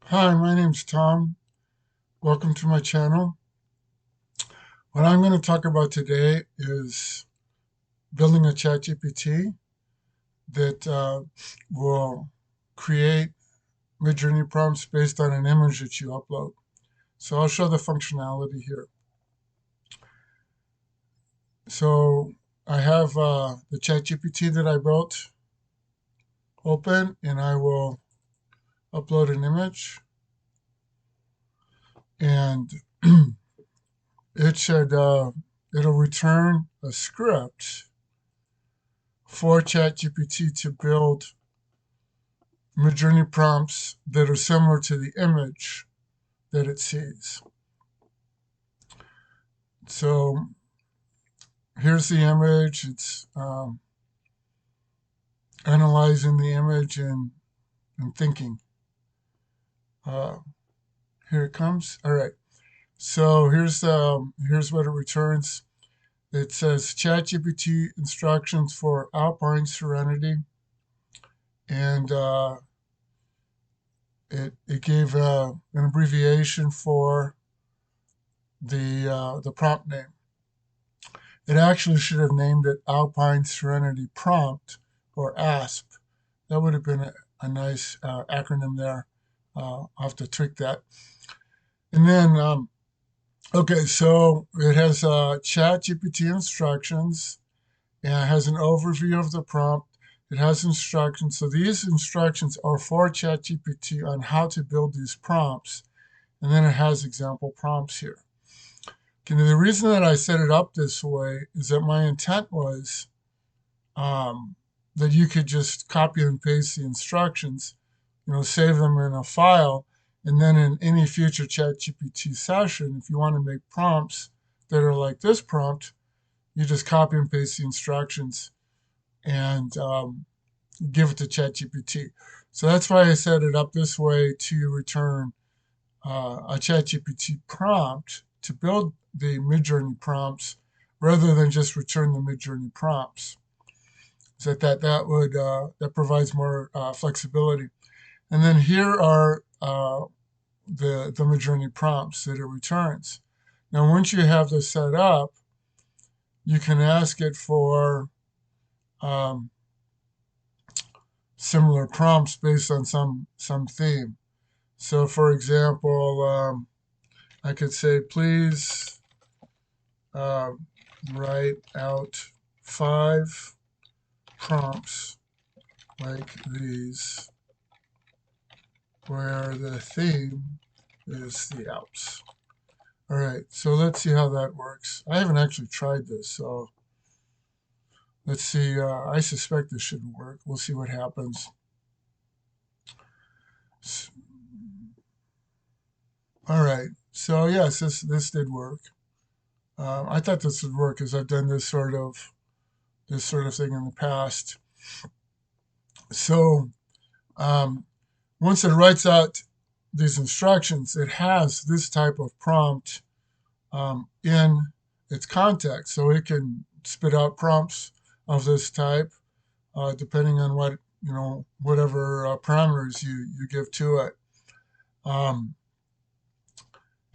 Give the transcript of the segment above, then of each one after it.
Hi, my name's Tom. Welcome to my channel. What I'm going to talk about today is building a ChatGPT that will create Midjourney prompts based on an image that you upload. So I'll show the functionality here. So I have the ChatGPT that I built open, and I will upload an image. And it should it'll return a script for ChatGPT to build Midjourney prompts that are similar to the image that it sees. So here's the image. It's analyzing the image and thinking. Here it comes. All right. So here's what it returns. It says ChatGPT instructions for Alpine Serenity, and it gave an abbreviation for the prompt name. It actually should have named it Alpine Serenity Prompt, or ASP. That would have been a nice acronym there. I'll have to tweak that. And then, okay, so it has ChatGPT instructions, and it has an overview of the prompt. It has instructions. So these instructions are for ChatGPT on how to build these prompts. And then it has example prompts here. Okay, the reason that I set it up this way is that my intent was that you could just copy and paste the instructions, save them in a file, and then in any future ChatGPT session, if you want to make prompts that are like this prompt, you just copy and paste the instructions and give it to ChatGPT. So that's why I set it up this way, to return a ChatGPT prompt to build the Midjourney prompts rather than just return the Midjourney prompts. So that provides more flexibility. And then here are the Midjourney prompts that it returns. Now, once you have this set up, you can ask it for similar prompts based on some theme. So, for example, I could say, please write out 5 prompts like these where the theme is the Alps. All right, so let's see how that works. I haven't actually tried this, so let's see. I suspect this should work. We'll see what happens. All right, so yes, this did work. I thought this would work because I've done this sort of thing in the past. So once it writes out these instructions, it has this type of prompt in its context. So it can spit out prompts of this type depending on whatever parameters you give to it.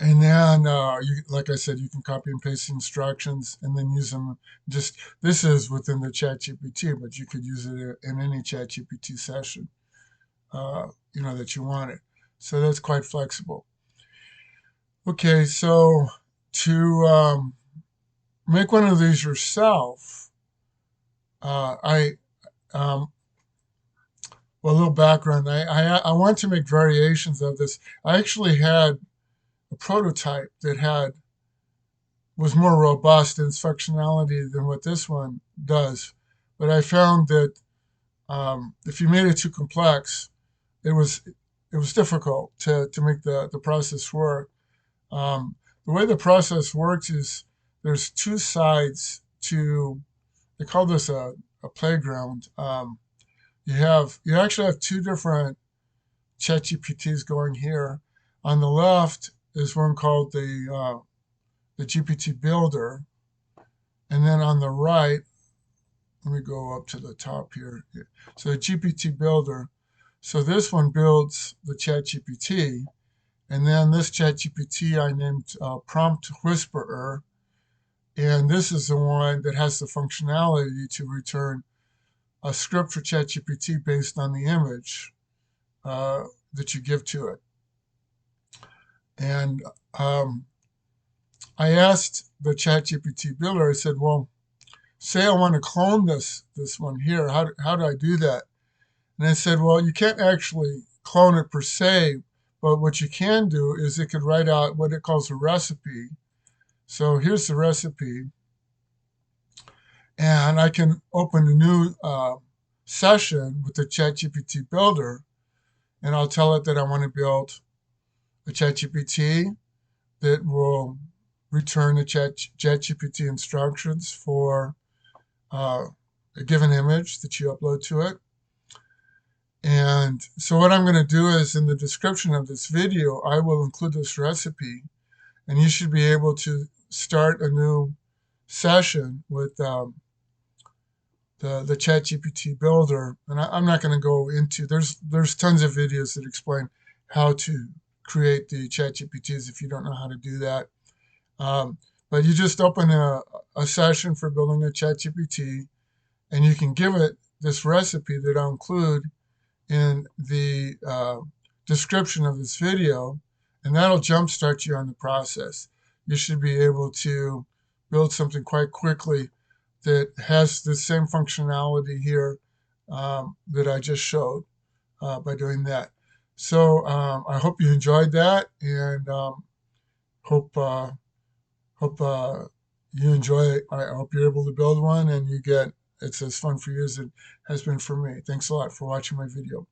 And then, like I said, you can copy and paste instructions and then use them. This is within the ChatGPT, but you could use it in any ChatGPT session, that you wanted. So that's quite flexible. Okay, so to make one of these yourself, well, a little background. I want to make variations of this. I actually had a prototype that was more robust in its functionality than what this one does. But I found that if you made it too complex, it was difficult to make the process work. The way the process works is there's 2 sides to, they call this a playground. You actually have 2 different ChatGPTs going here. On the left is one called the GPT Builder, and then on the right, let me go up to the top here. So the GPT Builder. So this one builds the ChatGPT, and then this ChatGPT I named Prompt Whisperer, and this is the one that has the functionality to return a script for ChatGPT based on the image that you give to it. And I asked the ChatGPT builder, I said, well, say I want to clone this one here. How do I do that? And I said, well, you can't actually clone it per se, but what you can do is it could write out what it calls a recipe. So here's the recipe. And I can open a new session with the ChatGPT builder, and I'll tell it that I want to build a ChatGPT that will return the ChatGPT instructions for a given image that you upload to it. And so what I'm going to do is in the description of this video, I will include this recipe, and you should be able to start a new session with the ChatGPT builder. And I'm not going to go into, there's tons of videos that explain how to create the ChatGPTs if you don't know how to do that. But you just open a session for building a ChatGPT, and you can give it this recipe that I'll include in the description of this video, and that'll jumpstart you on the process. You should be able to build something quite quickly that has the same functionality here that I just showed by doing that. So I hope you enjoyed that, and hope you enjoy it. I hope you're able to build one and you get it's as fun for you as it has been for me. Thanks a lot for watching my video.